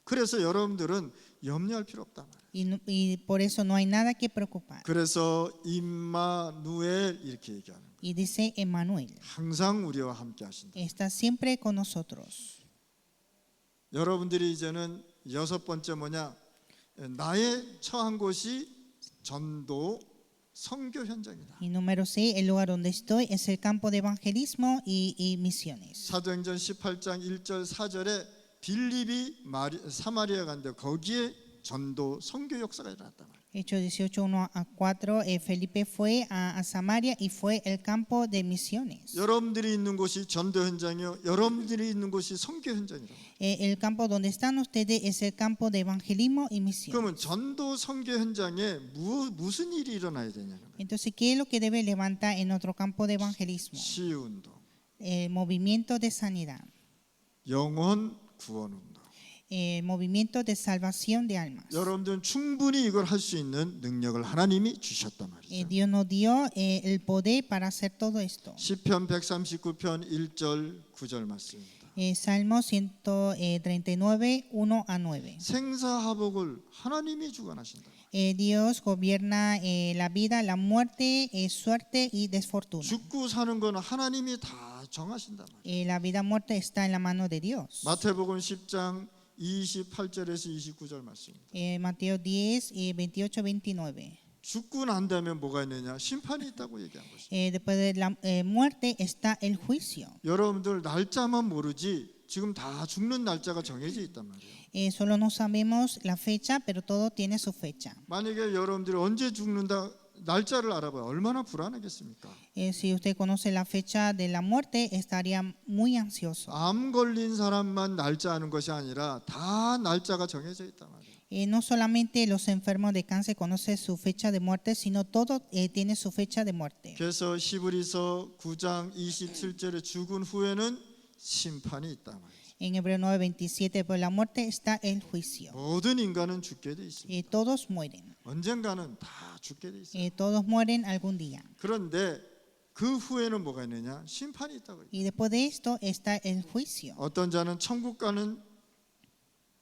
그래서 여러분들은 염려할 필요 없단 말이에요. Y por eso no hay nada que preocupar. 그래서 임마누엘 이렇게 얘기하는 거예요. Y dice Emmanuel. 항상 우리와 함께 하신다. Está siempre con nosotros. 여러분들이 이제는 여섯 번째 뭐냐? 나의 처한 곳이 전도 선교 현장이다. Y número 6, el lugar donde estoy es el campo de evangelismo y misiones. 사도행전 18장 1절 4절에 빌립이 사마리아 간데 거기에 전도 선교 역사가 일어났단 말이에요. Hechos 18, 1 a 4, Felipe fue a Samaria y fue el campo de misiones. 여러분들이 있는 곳이 전도 현장이요, 여러분들이 있는 곳이 선교 현장이다. El campo donde están ustedes es el campo de evangelismo y misión. 그러면 전도 선교 현장에 무슨 일이 일어나야 되냐? Entonces, ¿qué es lo que debe levantar en otro campo de evangelismo? 치유 운동, El movimiento de sanidad, 영혼 구원 운동. el movimiento de salvación de almas. 여러분들은 충분히 이걸 할 수 있는 능력을 하나님이 주셨단 말이죠. Dios nos dio el poder para hacer todo esto. 시편 139편 1절 9절 말씀입니다. Salmo 139, 1 a 9. 생사화복을 하나님이 주관하신다. Dios gobierna la vida, la muerte, suerte y desfortuna. 죽고 사는 건 하나님이 다 정하신단 말이에요. La vida muerta está en la mano de Dios. 마태복음 10장 28절에서 29절 말씀입니다. Mateo 10, 28, 29. 죽고 난 다음에 뭐가 있느냐? 심판이 있다고 얘기한 것입니다. Después de la muerte está el juicio. 여러분들 날짜만 모르지 지금 다 죽는 날짜가 정해져 있단 말이에요. Solo no sabemos la fecha, pero todo tiene su fecha. 만약에 여러분들이 언제 죽는다 날짜를 알아봐야 얼마나 불안하겠습니까? Si usted conoce la fecha de la muerte, estaría muy ansioso. 암 걸린 사람만 날짜 아는 것이 아니라 다 날짜가 정해져 있단 말이에요. No solamente los enfermos de cáncer conocen su fecha de muerte, sino todo tiene su fecha de muerte. 그래서 히브리서 9장 27절에 죽은 후에는 심판이 있단 말이에요. En Hebreo 9:27, por la muerte está el juicio. 모든 인간은 죽게 돼 있습니다. Todos mueren. 언젠가는 다 죽게 돼 있어요. Todos mueren algún día. 그런데 그 후에는 뭐가 있느냐? 심판이 있다고. Y después de esto está el juicio. 어떤 자는 천국 가는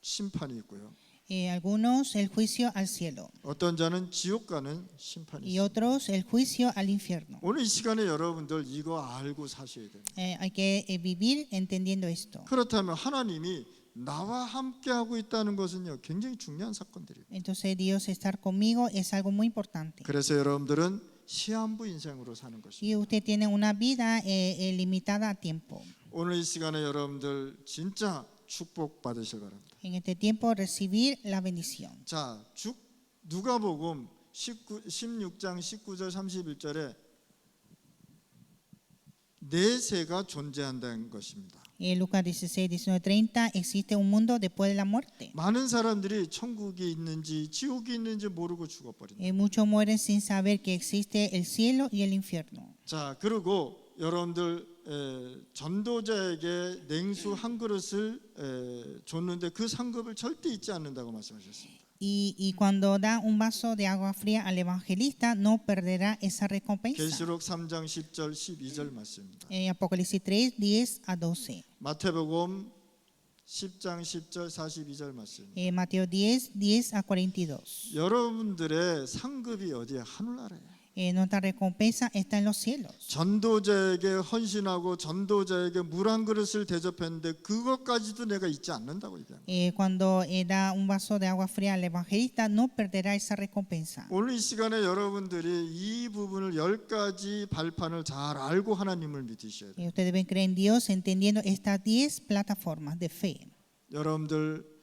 심판이 있고요. Algunos el juicio al cielo 어떤 자는 지옥 가는 심판이 y 있어요. otros el juicio al infierno. 오늘 이 시간에 여러분들 이거 알고 사셔야 됩니다. Hay que vivir entendiendo esto. 그렇다면 하나님이 나와 함께 하고 있다는 것은요 굉장히 중요한 사건들이에요. Entonces Dios estar conmigo es algo muy importante. 그래서 여러분들은 시한부 인생으로 사는 것입니다. Y usted tiene una vida limitada a tiempo. 오늘 이 시간에 여러분들 진짜 축복 받으실 바랍니다. En este tiempo recibir la bendición. 자, 누가복음 16장 19절 31절에 내세가 존재한다는 것입니다. Lucas 16, 19, 30 existe un mundo después de la muerte. 많은 사람들이 천국이 있는지 지옥이 있는지 모르고 죽어버린다. Muchos mueren sin saber que existe el cielo y el infierno. 자, 그리고 여러분들 전도자에게 냉수 한 그릇을 줬는데 그 상급을 절대 잊지 않는다고 말씀하셨습니다. Y cuando da un vaso de agua fría al evangelista, no perderá esa recompensa. 계시록 3장 10절 12절 말씀입니다. Apocalipsis 3, 10 a 12. 마태복음 10장 10절 42절 말씀입니다. Mateo 10, 10 a 42. 여러분들의 상급이 어디에? 하늘나라에. Nuestra recompensa está en los cielos. 전도자에게 헌신하고 전도자에게 물 한 그릇을 대접했는데 그것까지도 내가 잊지 않는다고 얘기합니다. Cuando da un vaso de agua fría al evangelista, no perderá esa recompensa. 오늘 이 시간에 여러분들이 이 부분을 10가지 발판을 잘 알고 하나님을 믿으셔야 돼요. Ustedes deben creer en Dios entendiendo estas 10 plataformas de fe.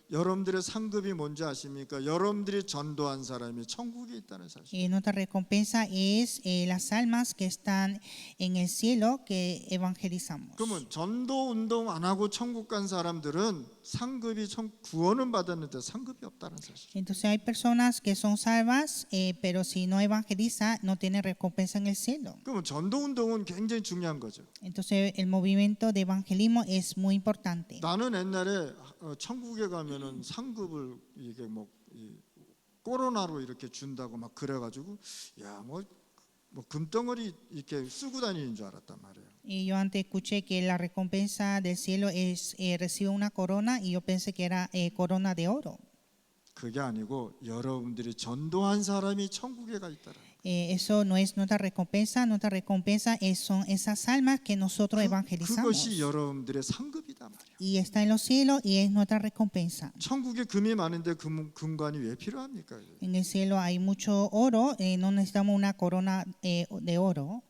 여러분들의 상급이 뭔지 아십니까? 여러분들이 전도한 사람이 천국에 있다는 사실. Nuestra recompensa es las almas que están en el cielo que evangelizamos. 그러면 전도 운동 안 하고 천국 간 사람들은 상급이 구원은 받았는데 상급이 없다는 사실. Entonces hay personas que son salvas, pero si no evangeliza no tienen recompensa en el cielo. 그러면 전도 운동은 굉장히 중요한 거죠. Entonces el movimiento de evangelismo es muy importante. 나는 옛날에 천국에 가면은 상급을 이게 뭐 코로나로 이렇게 준다고 막 그래가지고 야 뭐 금덩어리 이렇게 쓰고 다니는 줄 알았단 말이에요. Y yo antes escuché que la recompensa del cielo es recibir una corona y yo pensé que era corona de oro. 그게 아니고 여러분들이 전도한 사람이 천국에 가 있더라. Eso no es nuestra recompensa son esas almas que nosotros evangelizamos. 그것이 여러분들의 상급이다 말이야. y está en los cielos y es nuestra recompensa. 천국에 금이 많은데 금관이 왜 필요합니까? En el cielo hay mucho oro, no necesitamos una corona de oro.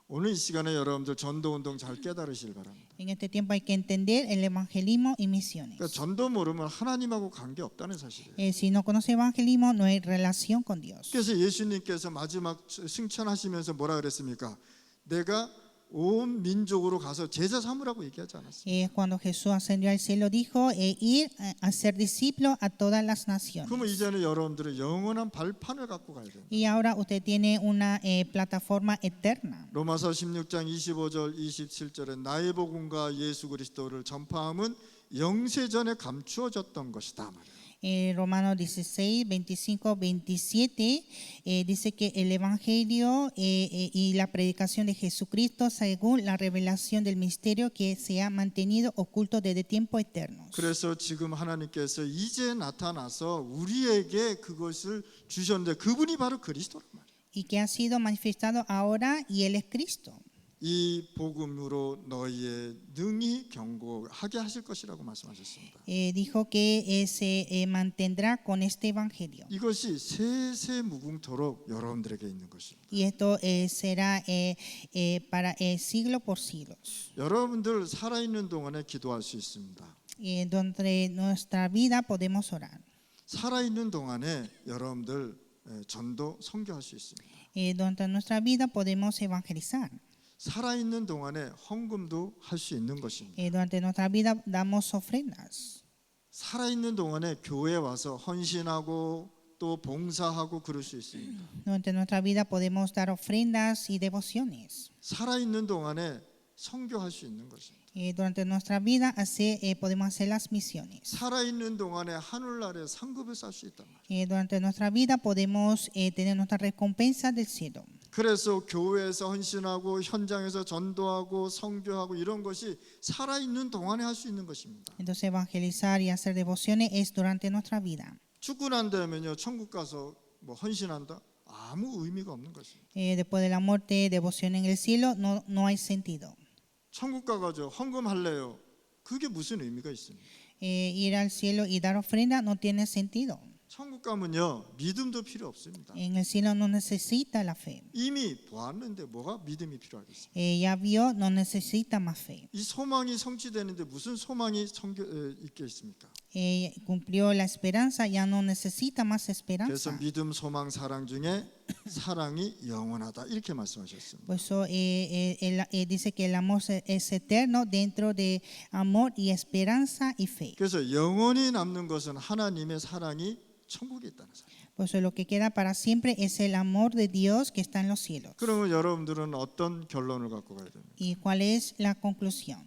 오늘 이 시간에 여러분들 전도운동 잘 깨달으시길 바랍니다. En este tiempo hay que entender el evangelismo y misiones. 그러니까 전도 모르면 하나님하고 관계 없다는 사실이에요. Si no conoce evangelismo, no hay relación con Dios. 그래서 예수님께서 마지막 승천하시면서 뭐라 그랬습니까? 내가 온 민족으로 가서 제자 삼으라고 얘기하지 않았어요. Cuando Jesús ascendió al cielo, dijo ir a ser discípulos a todas las naciones. 그러면 이제는 여러분들은 영원한 발판을 갖고 가야 돼요. Y ahora usted tiene una plataforma eterna. 로마서 16장 25절 27절에 나의 복음과 예수 그리스도를 전파함은 영세전에 감추어졌던 것이다 말이에요. Romanos 16, 25, 27 dice que el evangelio y la predicación de Jesucristo según la revelación del misterio que se ha mantenido oculto desde tiempos eternos. 그래서 지금 하나님께서 이제 나타나서 우리에게 그것을 주셨는데 그분이 바로 그리스도란 말이에요. Y que ha sido manifestado ahora y él es Cristo. 이 복음으로 너희의 능히 경고하게 하실 것이라고 말씀하셨습니다. Dijo que se mantendrá con este evangelio. 이것이 세세무궁토록 여러분들에게 있는 것입니다. Y esto será para siglo por siglos. 여러분들 살아있는 동안에 기도할 수 있습니다. Donde nuestra vida podemos orar. 살아있는 동안에 여러분들 전도 선교할 수 있습니다. Donde nuestra vida podemos evangelizar. 살아있는 동안에 헌금도 할 수 있는 것입니다. Durante nuestra vida damos ofrendas. 살아있는 동안에 교회에 와서 헌신하고 또 봉사하고 그럴 수 있습니다. Durante nuestra vida podemos dar ofrendas y devociones. 살아있는 동안에 선교할 수 있는 것입니다. Durante nuestra vida podemos hacer las misiones. 살아있는 동안에 하늘나라에 상급을 쌓을 수 있단 말이에요. Durante nuestra vida podemos tener nuestra recompensa del cielo. 그래서 교회에서 헌신하고 현장에서 전도하고 선교하고 이런 것이 살아있는 동안에 할 수 있는 것입니다. Entonces evangelizar y hacer devociones es durante nuestra vida. 죽고 난 다음에요 천국 가서 뭐 헌신한다? 아무 의미가 없는 것입니다. Después de la muerte, devoción en el cielo no hay sentido. 천국 가가지고 헌금할래요. 그게 무슨 의미가 있습니까? Ir al cielo y dar ofrenda no tiene sentido. 천국 가면요 믿음도 필요 없습니다. En el cielo no necesita la fe. 이미 보았는데 뭐가 믿음이 필요하겠습니까? Ya vio, no necesita más fe. 이 소망이 성취되는데 무슨 소망이 있겠습니까? Cumplió la esperanza, ya no necesita más 그래서 esperanza. 믿음, 소망, 사랑 중에 사랑이 영원하다 이렇게 말씀하셨습니다. Por eso dice que el amor es eterno dentro de amor y esperanza y fe. 그래서 영원히 남는 것은 하나님의 사랑이 천국에 있다는 사실. Por eso lo que queda para siempre es el amor de Dios que está en los cielos. 그러면 여러분들은 어떤 결론을 갖고 가야 됩니까? ¿Y cuál es la conclusión?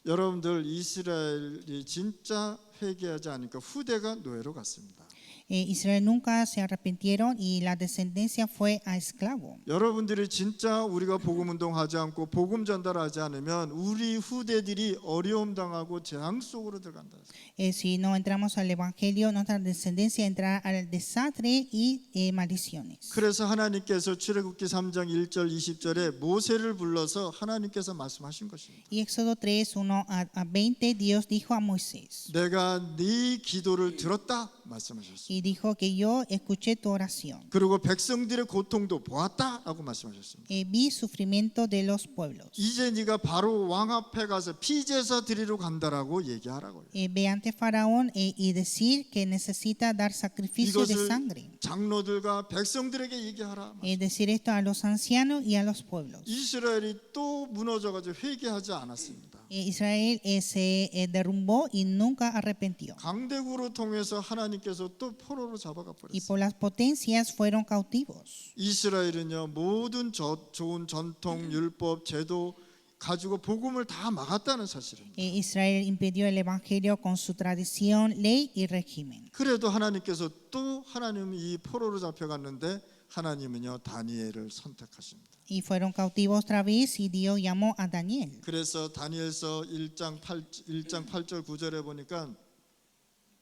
여러분들 이스라엘이 진짜 회개하지 않으니까 후대가 노예로 갔습니다. Israel nunca se arrepintieron y la descendencia fue a esclavo. 여러분들이 진짜 우리가 복음 운동하지 않고 복음 전달하지 않으면 우리 후대들이 어려움 당하고 재앙 속으로 들어간다. Si no entramos al evangelio, nuestra descendencia entrará al desastre y maldiciones. 그래서 하나님께서 출애굽기 3장 1절 20절에 모세를 불러서 하나님께서 말씀하신 것입니다. Y Éxodo 3, 1 a 20, Dios dijo a Moisés, 내가 네 기도를 들었다 말씀하셨습니다. y dijo que yo escuché tu oración. 그리고 백성들의 고통도 보았다라고 말씀하셨습니다. Vi sufrimiento de los pueblos. 이제 네가 바로 왕 앞에 가서 피제사 드리러 간다라고 얘기하라고요. Ve ante Faraón y decir que necesita dar sacrificio de 이것을 sangre. 장로들과 백성들에게 얘기하라. Decir esto a los ancianos y a los pueblos. 이스라엘이 또 무너져가지고 회개하지 않았습니다. Israel se derrumbó y nunca arrepintió. 강대국으로 통해서 하나님께서 또 포로로 잡아가 Y 버렸어요. por las potencias fueron cautivos. 이스라엘은요 모든 좋은 전통, 율법, 제도 가지고 복음을 다 막았다는 사실입니다. Israel impidió el evangelio con su tradición, ley y régimen. 그래도 하나님께서 또 하나님 이 포로로 잡혀갔는데 하나님은요 다니엘을 선택하십니다. Y fueron cautivos otra vez y Dios llamó a Daniel. 그래서 다니엘서 1장 8절 9절에 보니까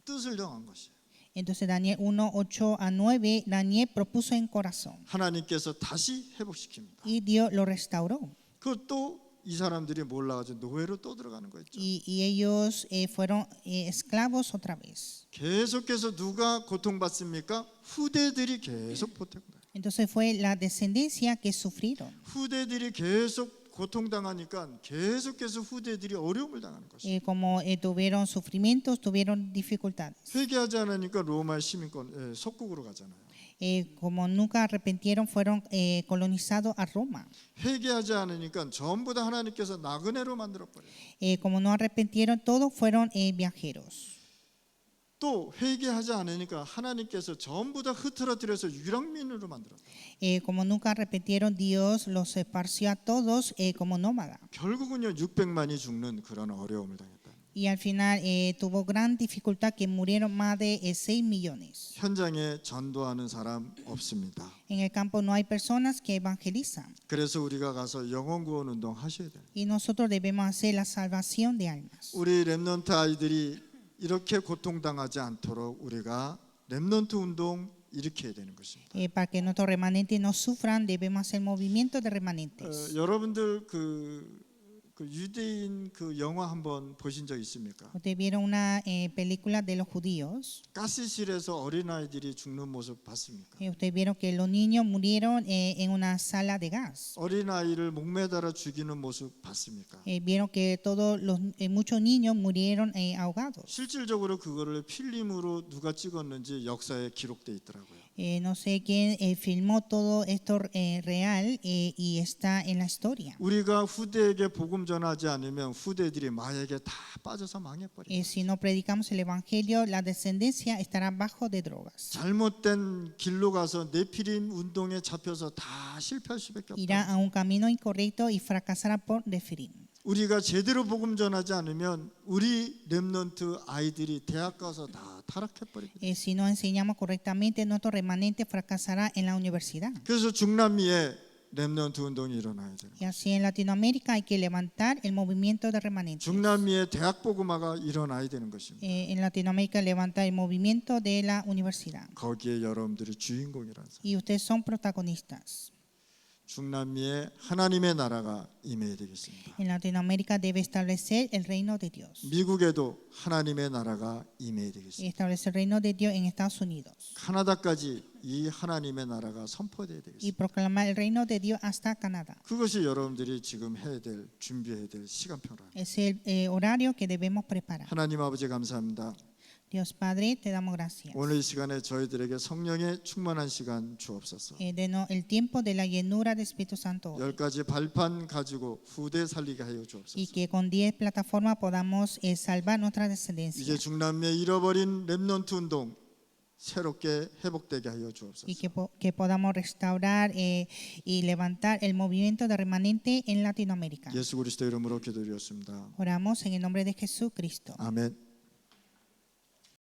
뜻을 정한 것이에요. Entonces Daniel 1, 8 a 9, Daniel propuso en corazón 하나님께서 다시 회복시킵니다. y Dios lo restauró. 그것도 이 사람들이 몰라가지고 노예로 또 들어가는 거였죠. y ellos fueron esclavos otra vez. 계속해서 누가 고통받습니까? 후대들이 계속 고통당해요. Entonces fue la descendencia que sufrieron. 후대들이 계속 고통당하니까 계속해서 후대들이 어려움을 당하는 것이죠. Como tuvieron sufrimientos, tuvieron dificultades. 회개하지 않으니까 로마 시민권 속국으로 가잖아요. Como nunca arrepintieron, fueron colonizados a Roma. 회개하지 않으니까 전부 다 하나님께서 나그네로 만들어 버려요. Como no arrepintieron, todos fueron viajeros. 또 회개하지 않으니까 하나님께서 전부 다 흐트러뜨려서 유랑민으로 만들었어요. Como nunca arrepintieron, Dios los esparció a todos como nómadas. 결국은요 600만이 죽는 그런 어려움을 당했다. Y al final tuvo gran dificultad que murieron más de 6 millones. 현장에 전도하는 사람 없습니다. En el campo no hay personas que evangelizan. 그래서 우리가 가서 영혼 구원 운동 하셔야 돼요. Y nosotros debemos hacer la salvación de almas. 우리 렘넌트 아이들이 이렇게 고통당하지 않도록 우리가 렘넌트 운동 일으켜야 되는 것입니다. Para que nuestros remanentes no sufran, debemos hacer movimientos de remanentes. 여러분들 그 유대인 그 영화 한번 보신 적 있습니까? Ustedes vieron una película de los judíos. 가스실에서 어린아이들이 죽는 모습 봤습니까? Ustedes vieron que los niños murieron en una sala de gas. 어린아이를 목매달아 죽이는 모습 봤습니까? Vieron que muchos niños murieron ahogados. 실질적으로 그거를 필름으로 누가 찍었는지 역사에 기록돼 있더라고요. No sé quién filmó todo esto real y está en la historia. 우리가 후대에게 복음 전하지 않으면 후대들이 마약에 다 빠져서 망해버려요. Si no predicamos el evangelio, la descendencia estará bajo de drogas. 잘못된 길로 가서 네피림 운동에 잡혀서 다 실패할 수밖에 Irá 없다. a un camino incorrecto y fracasará por Nefilim. 우리가 제대로 복음 전하지 않으면 우리 렘넌트 아이들이 대학 가서 다 타락해버립니다. Si no enseñamos correctamente, nuestro remanente fracasará en la universidad. 그래서 중남미에 렘넌트 운동이 일어나야 돼요. Y así en Latinoamérica hay que levantar el movimiento de remanentes. 중남미에 대학 복음화가 일어나야 되는 것입니다. En Latinoamérica levantar el movimiento de la universidad. 거기에 여러분들이 주인공이라는 사람. Y ustedes son protagonistas. 중남미에 하나님의 나라가 임해야 되겠습니다. En Latinoamérica debe establecer el reino de Dios. 미국에도 하나님의 나라가 임해야 Y 되겠습니다. establecer el reino de Dios en Estados Unidos. 카나다까지 이 하나님의 나라가 선포돼야 Y 되겠습니다. proclamar el reino de Dios hasta Canadá. 그것이 여러분들이 지금 해야 될 준비해야 될 시간표라. Es el horario que debemos preparar. 하나님 아버지 감사합니다. Dios Padre, te damos gracias. 오늘 이 시간에 저희들에게 성령의 충만한 시간 주옵소서. Denos el tiempo de la llenura del Espíritu Santo. 10가지 발판 가지고 후대 살리게 하여 Y 주옵소서. que con 10 plataformas podamos salvar nuestra 이제 descendencia. 중남미에 잃어버린 렘넌트 운동 새롭게 회복되게 하여 Y 주옵소서. que podamos restaurar y levantar el movimiento de remanente en Latinoamérica. 예수 그리스도 이름으로 기도드렸습니다. Oramos en el nombre de Jesucristo. 아멘.